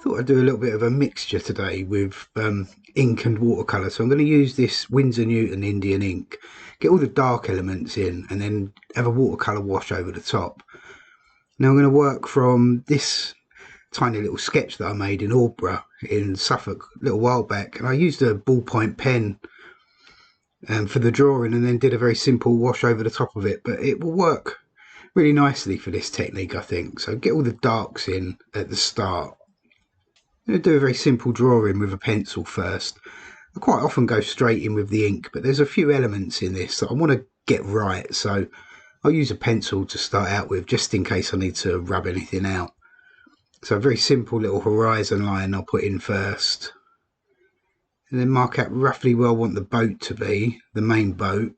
thought I'd do a little bit of a mixture today with ink and watercolour. So I'm going to use this Winsor Newton Indian ink, get all the dark elements in, and then have a watercolour wash over the top. Now I'm going to work from this tiny little sketch that I made in Aldeburgh in Suffolk a little while back, and I used a ballpoint pen for the drawing and then did a very simple wash over the top of it, but it will work really nicely for this technique, I think. So get all the darks in at the start. I'm going to do a very simple drawing with a pencil first. I quite often go straight in with the ink, but there's a few elements in this that I want to get right, so I'll use a pencil to start out with just in case I need to rub anything out. So a very simple little horizon line I'll put in first, and then mark out roughly where I want the boat to be, the main boat.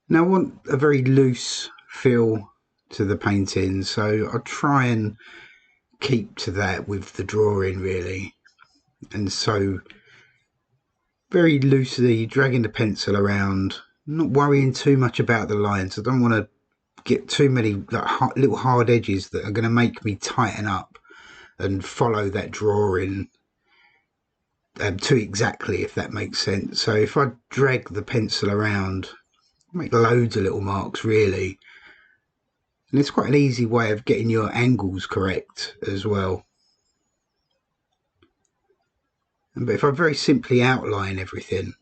Now I want a very loose feel to the painting, so I'll try and keep to that with the drawing really, and so very loosely dragging the pencil around, not worrying too much about the lines. I don't want to get too many little hard edges that are going to make me tighten up and follow that drawing too exactly, if that makes sense. So if I drag the pencil around, make loads of little marks really. And it's quite an easy way of getting your angles correct as well. But if I very simply outline everything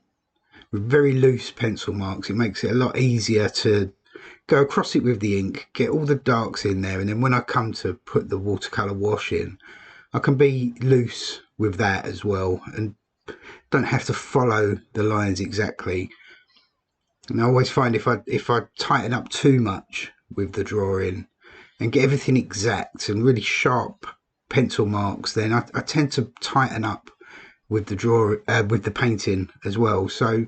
with very loose pencil marks, it makes it a lot easier to go across it with the ink, get all the darks in there, and then when I come to put the watercolour wash in, I can be loose with that as well and don't have to follow the lines exactly. And I always find if I tighten up too much with the drawing and get everything exact and really sharp pencil marks, then I tend to tighten up with the with the painting as well. So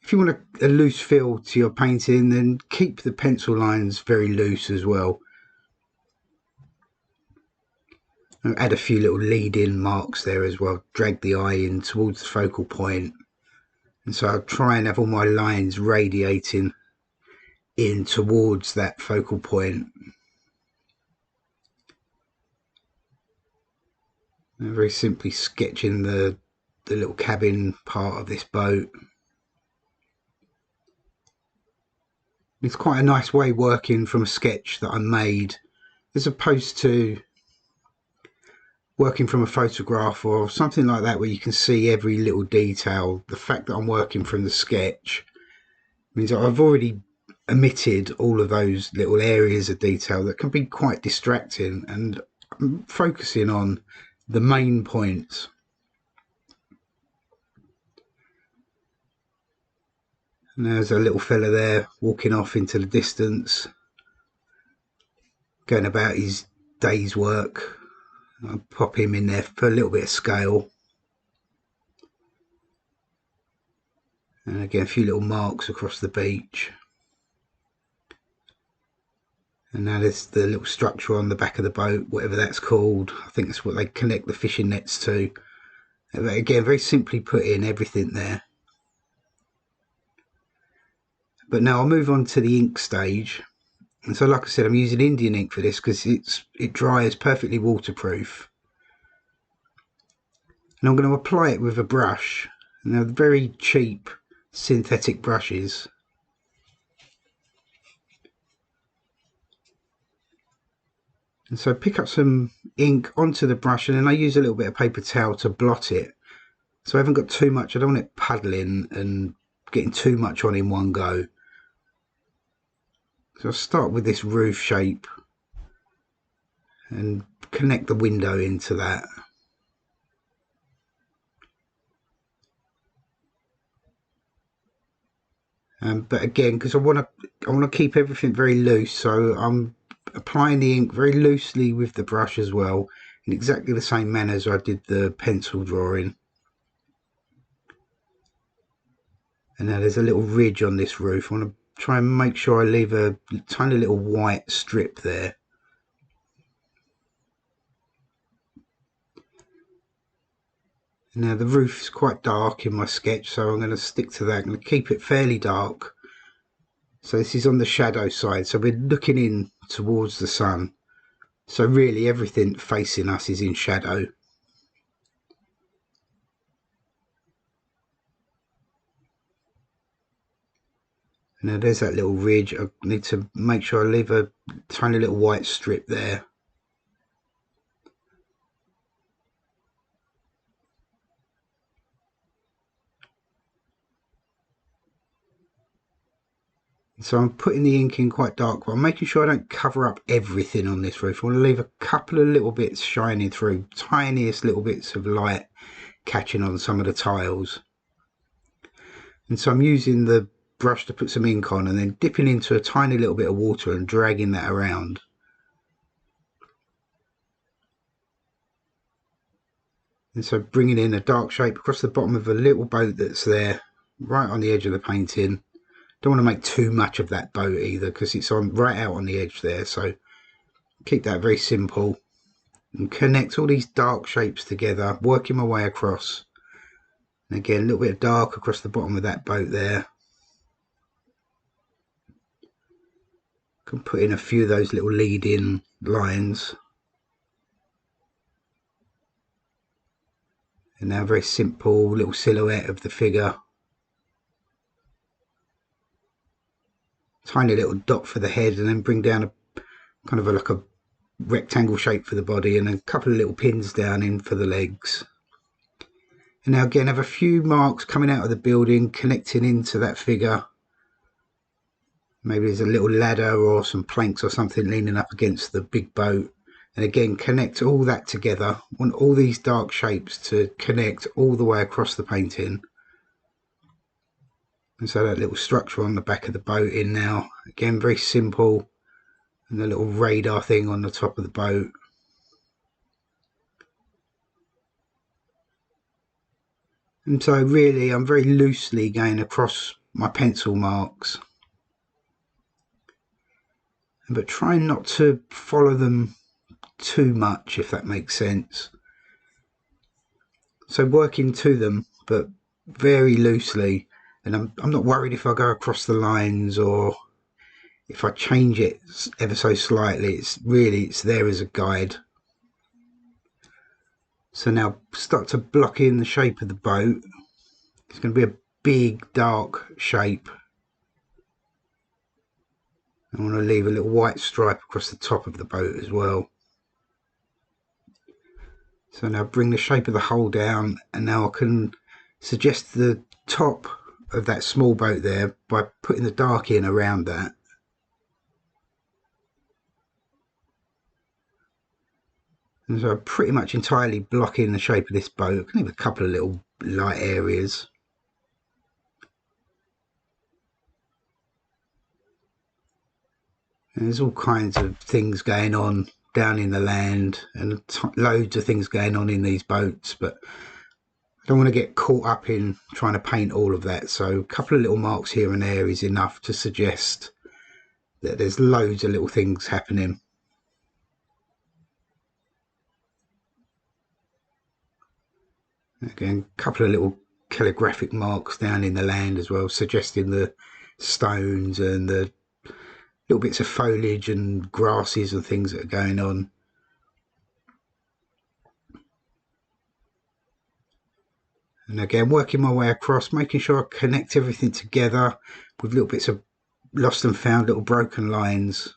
if you want a loose feel to your painting, then keep the pencil lines very loose as well. And add a few little lead-in marks there as well. Drag the eye in towards the focal point. And so I'll try and have all my lines radiating in towards that focal point. And very simply sketching the little cabin part of this boat. It's quite a nice way working from a sketch that I made, as opposed to working from a photograph or something like that where you can see every little detail. The fact that I'm working from the sketch means that I've already omitted all of those little areas of detail that can be quite distracting, and I'm focusing on the main points. And there's a little fella there walking off into the distance, going about his day's work. I'll pop him in there for a little bit of scale. And again, a few little marks across the beach. And now there's the little structure on the back of the boat, whatever that's called. I think that's what they connect the fishing nets to. But again, very simply put in everything there. But now I'll move on to the ink stage. And so, like I said, I'm using Indian ink for this because it dries perfectly waterproof. And I'm going to apply it with a brush. Now, very cheap synthetic brushes. And so pick up some ink onto the brush, and then I use a little bit of paper towel to blot it. So I haven't got too much, I don't want it puddling and getting too much on in one go. So I'll start with this roof shape and connect the window into that. But again, because I want to keep everything very loose, so I'm applying the ink very loosely with the brush as well, in exactly the same manner as I did the pencil drawing. And now there's a little ridge on this roof. I want to try and make sure I leave a tiny little white strip there. Now the roof's quite dark in my sketch, so I'm going to stick to that. I'm going to keep it fairly dark. So this is on the shadow side, so we're looking in towards the sun. So really everything facing us is in shadow. Now there's that little ridge. I need to make sure I leave a tiny little white strip there. So I'm putting the ink in quite dark, but I'm making sure I don't cover up everything on this roof. I want to leave a couple of little bits shining through, tiniest little bits of light catching on some of the tiles. And so I'm using the brush to put some ink on and then dipping into a tiny little bit of water and dragging that around. And so bringing in a dark shape across the bottom of a little boat that's there right on the edge of the painting. Don't want to make too much of that boat either because it's on right out on the edge there, so keep that very simple and connect all these dark shapes together, working my way across. And again, a little bit of dark across the bottom of that boat there. Can put in a few of those little lead-in lines. And now a very simple little silhouette of the figure. Tiny little dot for the head, and then bring down a kind of like a rectangle shape for the body and a couple of little pins down in for the legs. And now again, have a few marks coming out of the building, connecting into that figure. Maybe there's a little ladder or some planks or something leaning up against the big boat. And again, connect all that together. I want all these dark shapes to connect all the way across the painting. And so that little structure on the back of the boat in now. Again, very simple. And the little radar thing on the top of the boat. And so really, I'm very loosely going across my pencil marks, but trying not to follow them too much, if that makes sense. So working to them, but very loosely. And I'm not worried if I go across the lines or if I change it ever so slightly. It's there as a guide. So now start to block in the shape of the boat. It's going to be a big dark shape. I want to leave a little white stripe across the top of the boat as well. So now bring the shape of the hull down, and now I can suggest the top of that small boat there by putting the dark in around that. And so I'm pretty much entirely blocking the shape of this boat. I can leave a couple of little light areas. And there's all kinds of things going on down in the land and loads of things going on in these boats, but I don't want to get caught up in trying to paint all of that. So a couple of little marks here and there is enough to suggest that there's loads of little things happening. Again, a couple of little calligraphic marks down in the land as well, suggesting the stones and the little bits of foliage and grasses and things that are going on. And again, working my way across, making sure I connect everything together with little bits of lost and found, little broken lines.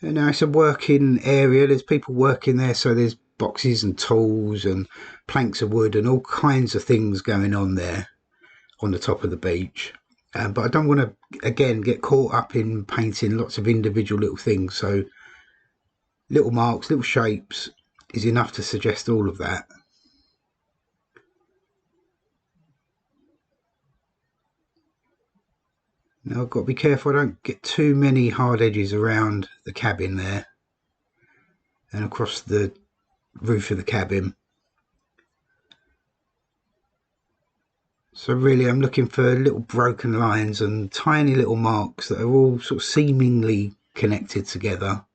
And now it's a working area. There's people working there, so there's boxes and tools and planks of wood and all kinds of things going on there on the top of the beach. But I don't want to, again, get caught up in painting lots of individual little things. So little marks, little shapes is enough to suggest all of that. Now I've got to be careful I don't get too many hard edges around the cabin there and across the roof of the cabin. So really I'm looking for little broken lines and tiny little marks that are all sort of seemingly connected together.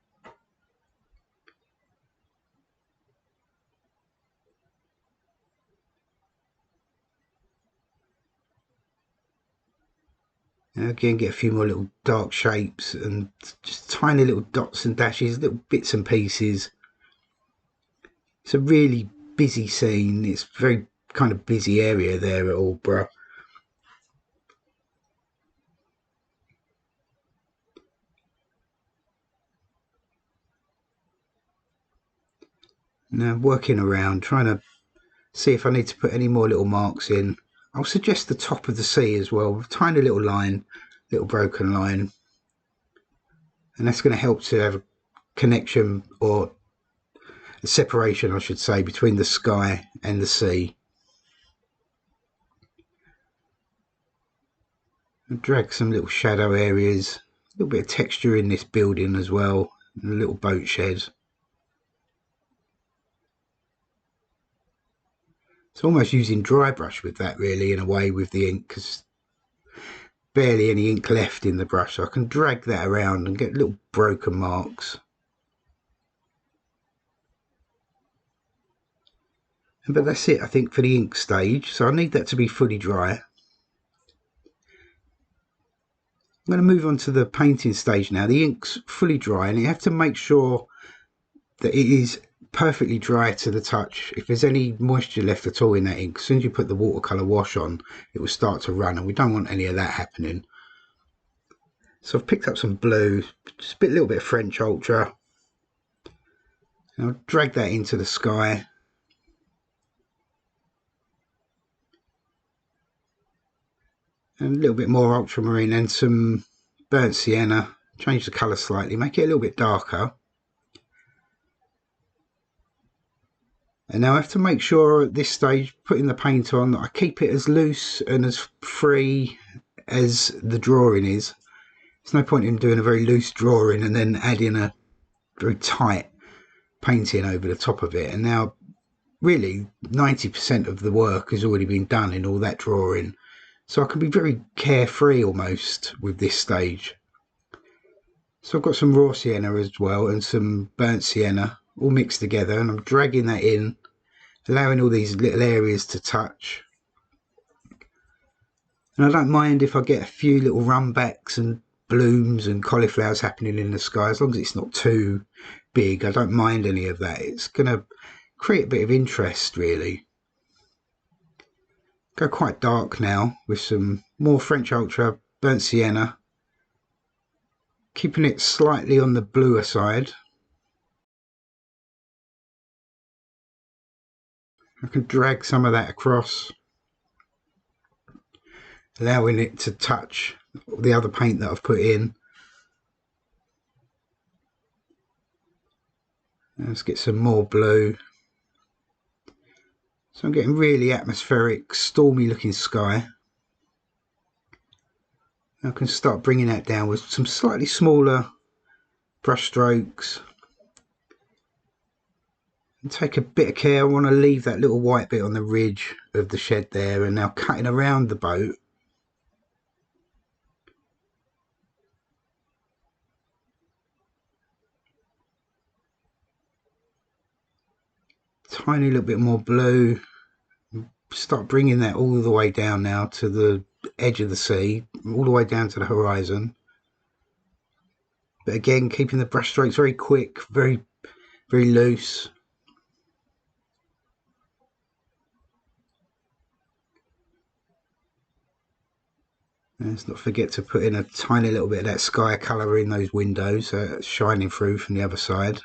And again, get a few more little dark shapes and just tiny little dots and dashes, little bits and pieces. It's a really busy scene. It's a very kind of busy area there at Aldeburgh. Now I'm working around, trying to see if I need to put any more little marks in. I'll suggest the top of the sea as well, with a tiny little line, little broken line. And that's going to help to have a connection, or a separation I should say, between the sky and the sea. I'll drag some little shadow areas, a little bit of texture in this building as well, and a little boat shed. It's almost using dry brush with that really, in a way, with the ink, because barely any ink left in the brush, so I can drag that around and get little broken marks. But that's it, I think, for the ink stage, so I need that to be fully dry. I'm going to move on to the painting stage now. The ink's fully dry, and you have to make sure that it is perfectly dry to the touch. If there's any moisture left at all in that ink, as soon as you put the watercolour wash on, it will start to run, and we don't want any of that happening. So I've picked up some blue, just a little bit of French Ultra, and I'll drag that into the sky. And a little bit more ultramarine and some burnt sienna. Change the colour slightly, make it a little bit darker. And now I have to make sure at this stage, putting the paint on, that I keep it as loose and as free as the drawing is. There's no point in doing a very loose drawing and then adding a very tight painting over the top of it. And now really 90% of the work has already been done in all that drawing. So I can be very carefree almost with this stage. So I've got some raw sienna as well and some burnt sienna all mixed together, and I'm dragging that in, allowing all these little areas to touch. And I don't mind if I get a few little runbacks and blooms and cauliflowers happening in the sky, as long as it's not too big. I don't mind any of that. It's going to create a bit of interest really. Go quite dark now with some more French Ultra, burnt sienna, keeping it slightly on the bluer side. I can drag some of that across, allowing it to touch the other paint that I've put in. Let's get some more blue. So I'm getting really atmospheric, stormy looking sky. I can start bringing that down with some slightly smaller brush strokes. And take a bit of care. I want to leave that little white bit on the ridge of the shed there, and now cutting around the boat. Tiny little bit more blue. Start bringing that all the way down now to the edge of the sea, all the way down to the horizon. But again, keeping the brush strokes very quick, very loose. And let's not forget to put in a tiny little bit of that sky colour in those windows, so it's shining through from the other side.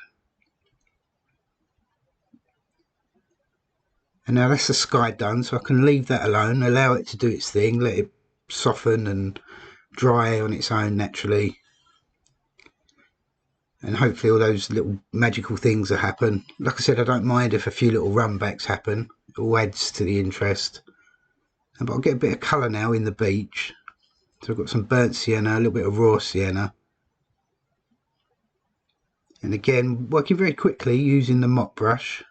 And now that's the sky done, so I can leave that alone, allow it to do its thing, let it soften and dry on its own naturally. And hopefully all those little magical things will happen. Like I said, I don't mind if a few little runbacks happen. It all adds to the interest. But I'll get a bit of colour now in the beach. So I've got some burnt sienna, a little bit of raw sienna. And again, working very quickly using the mop brush.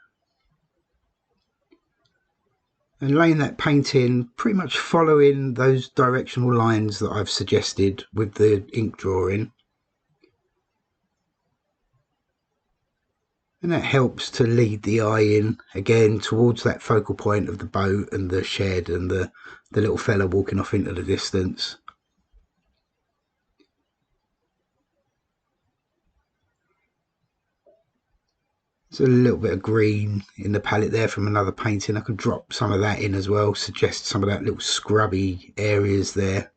And laying that paint in, pretty much following those directional lines that I've suggested with the ink drawing. And that helps to lead the eye in, again, towards that focal point of the boat and the shed and the little fella walking off into the distance. There's a little bit of green in the palette there from another painting. I could drop some of that in as well, suggest some of that little scrubby areas there.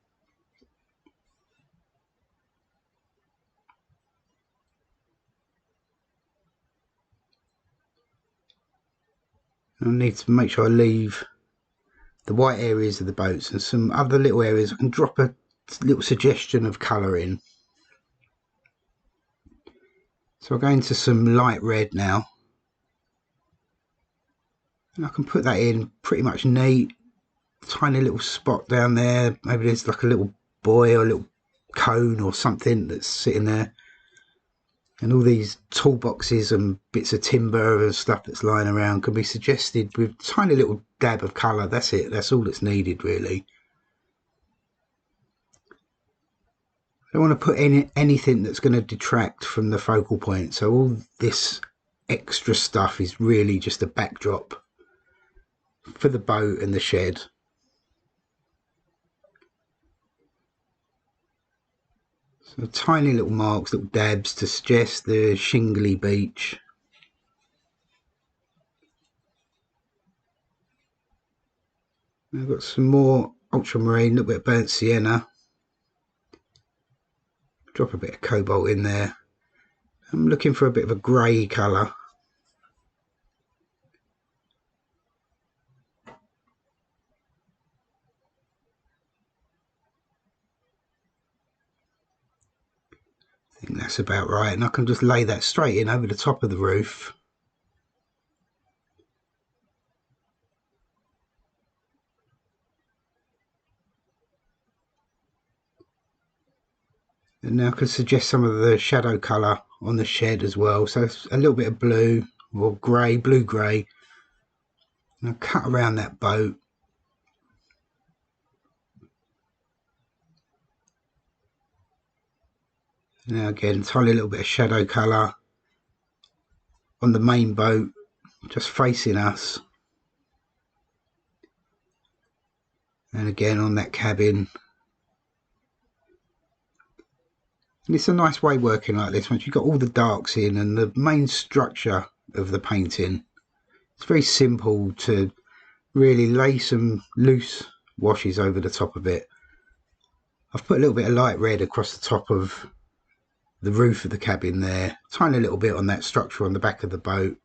I need to make sure I leave the white areas of the boats and some other little areas I can drop a little suggestion of colour in. So I'll go into some light red now, and I can put that in pretty much neat. Tiny little spot down there, maybe there's like a little buoy or a little cone or something that's sitting there, and all these toolboxes and bits of timber and stuff that's lying around can be suggested with a tiny little dab of colour. That's it, that's all that's needed really. I don't want to put in anything that's going to detract from the focal point, so all this extra stuff is really just a backdrop for the boat and the shed. So tiny little marks, little dabs to suggest the shingly beach. I've got some more ultramarine, a little bit of burnt sienna. Drop a bit of cobalt in there. I'm looking for a bit of a grey colour. I think that's about right, and I can just lay that straight in over the top of the roof. And now I can suggest some of the shadow colour on the shed as well. So it's a little bit of blue or grey, blue-grey. And I'll cut around that boat. Now again, tiny little bit of shadow colour on the main boat, just facing us. And again on that cabin. And it's a nice way working like this once you've got all the darks in and the main structure of the painting. It's very simple to really lay some loose washes over the top of it. I've put a little bit of light red across the top of the roof of the cabin there, tiny little bit on that structure on the back of the boat.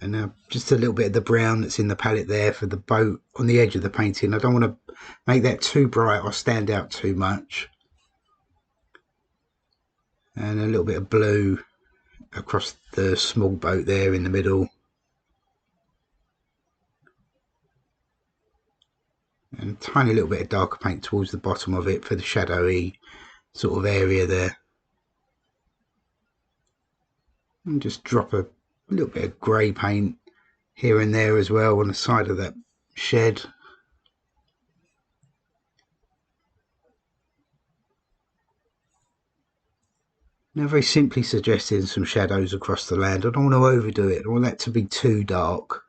And now just a little bit of the brown that's in the palette there for the boat on the edge of the painting. I don't want to make that too bright or stand out too much. And a little bit of blue across the small boat there in the middle. And a tiny little bit of darker paint towards the bottom of it for the shadowy sort of area there. And just drop a little bit of grey paint here and there as well on the side of that shed. Now very simply suggesting some shadows across the land. I don't want to overdo it. I don't want that to be too dark.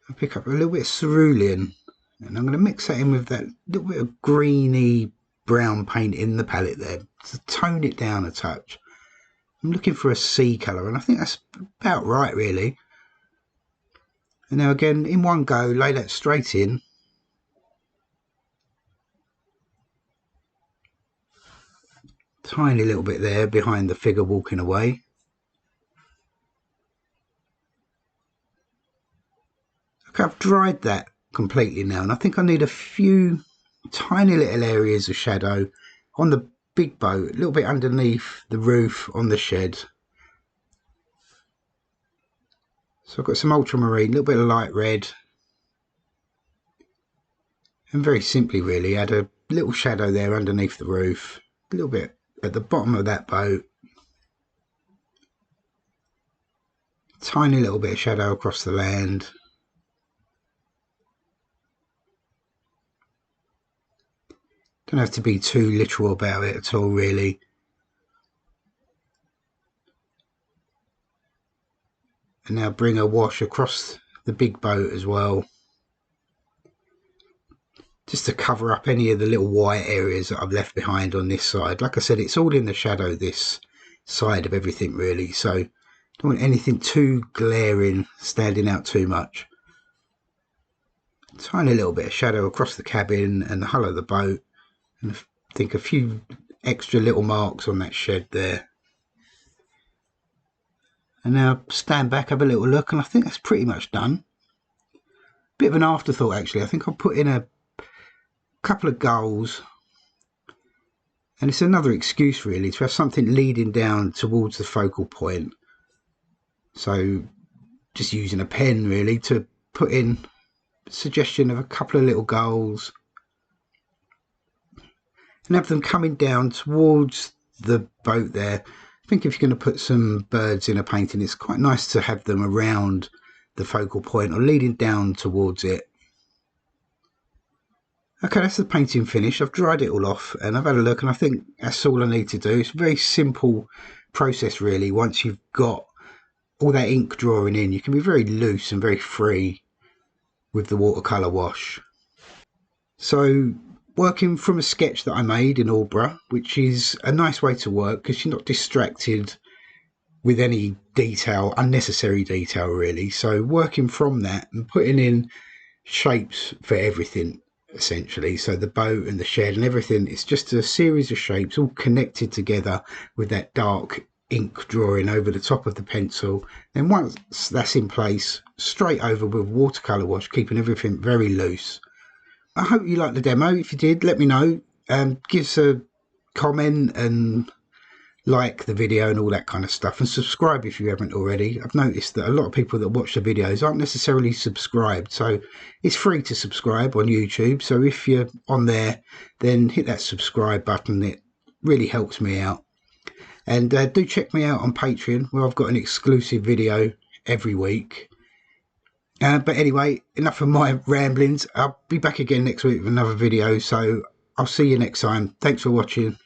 I pick up a little bit of cerulean and I'm going to mix that in with that little bit of greeny brown paint in the palette there to tone it down a touch. I'm looking for a sea colour and I think that's about right really. And now again in one go lay that straight in. Tiny little bit there behind the figure walking away. Okay, I've dried that completely now and I think I need a few tiny little areas of shadow on the big boat, a little bit underneath the roof on the shed. So I've got some ultramarine, a little bit of light red, and very simply really add a little shadow there underneath the roof, a little bit at the bottom of that boat, tiny little bit of shadow across the land. Don't have to be too literal about it at all really. And now bring a wash across the big boat as well, just to cover up any of the little white areas that I've left behind on this side. Like I said, it's all in the shadow, this side of everything really, so don't want anything too glaring, standing out too much. Tiny little bit of shadow across the cabin and the hull of the boat, and I think a few extra little marks on that shed there. And now stand back, have a little look, and I think that's pretty much done. Bit of an afterthought actually. I think I'll put in a couple of gulls, and it's another excuse really to have something leading down towards the focal point. So just using a pen really to put in a suggestion of a couple of little gulls and have them coming down towards the boat there. I think if you're going to put some birds in a painting, it's quite nice to have them around the focal point or leading down towards it. Okay, that's the painting finished. I've dried it all off and I've had a look, and I think that's all I need to do. It's a very simple process really. Once you've got all that ink drawing in, you can be very loose and very free with the watercolour wash. So working from a sketch that I made in Aldeburgh, which is a nice way to work because you're not distracted with any detail, unnecessary detail really. So working from that and putting in shapes for everything essentially, so the boat and the shed and everything, it's just a series of shapes all connected together with that dark ink drawing over the top of the pencil. Then once that's in place, straight over with watercolour wash, keeping everything very loose. I hope you liked the demo. If you did, let me know. Give us a comment and like the video and all that kind of stuff, and subscribe if you haven't already. I've noticed that a lot of people that watch the videos aren't necessarily subscribed, so it's free to subscribe on YouTube. So if you're on there, then hit that subscribe button. It really helps me out. And do check me out on Patreon, where I've got an exclusive video every week. But anyway, enough of my ramblings. I'll be back again next week with another video, so I'll see you next time. Thanks for watching.